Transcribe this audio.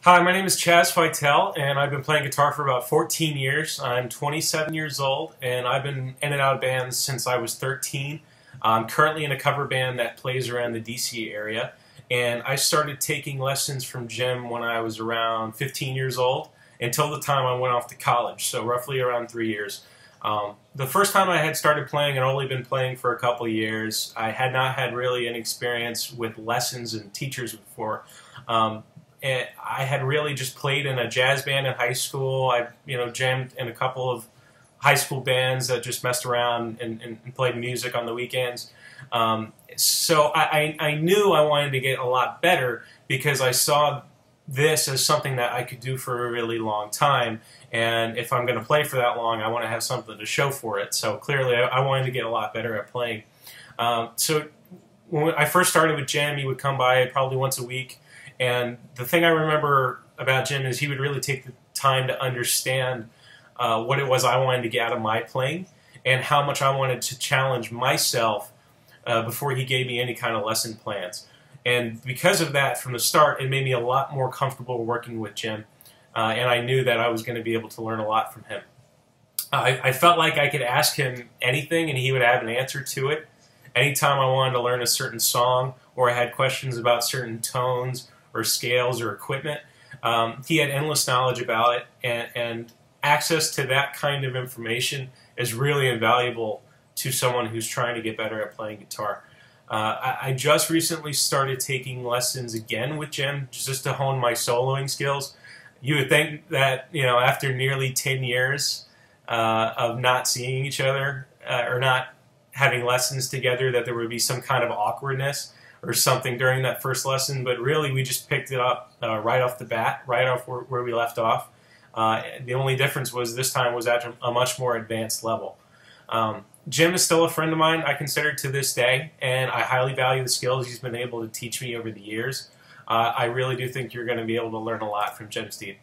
Hi, my name is Chaz, and I've been playing guitar for about 14 years. I'm 27 years old, and I've been in and out of bands since I was 13. I'm currently in a cover band that plays around the DC area, and I started taking lessons from Jim when I was around 15 years old until the time I went off to college, so roughly around 3 years. The first time I had started playing, I'd only been playing for a couple of years. I had not had really any experience with lessons and teachers before. And I had really just played in a jazz band in high school. I, jammed in a couple of high school bands that just messed around and played music on the weekends. So I knew I wanted to get a lot better because I saw this as something that I could do for a really long time. And if I'm going to play for that long, I want to have something to show for it. So clearly I wanted to get a lot better at playing. So when I first started with Jim, he would come by probably once a week. And the thing I remember about Jim is he would really take the time to understand what it was I wanted to get out of my playing and how much I wanted to challenge myself before he gave me any kind of lesson plans. And because of that, from the start, it made me a lot more comfortable working with Jim. And I knew that I was going to be able to learn a lot from him. I felt like I could ask him anything and he would have an answer to it. Anytime I wanted to learn a certain song or I had questions about certain tones or scales or equipment, he had endless knowledge about it, and access to that kind of information is really invaluable to someone who's trying to get better at playing guitar. I just recently started taking lessons again with Jim just to hone my soloing skills. You would think that, after nearly 10 years of not seeing each other or not having lessons together, that there would be some kind of awkwardness or something during that first lesson, but really we just picked it up right off the bat, right off where we left off. The only difference was this time was at a much more advanced level. Jim is still a friend of mine, I consider to this day, and I highly value the skills he's been able to teach me over the years. I really do think you're going to be able to learn a lot from Jim Steed.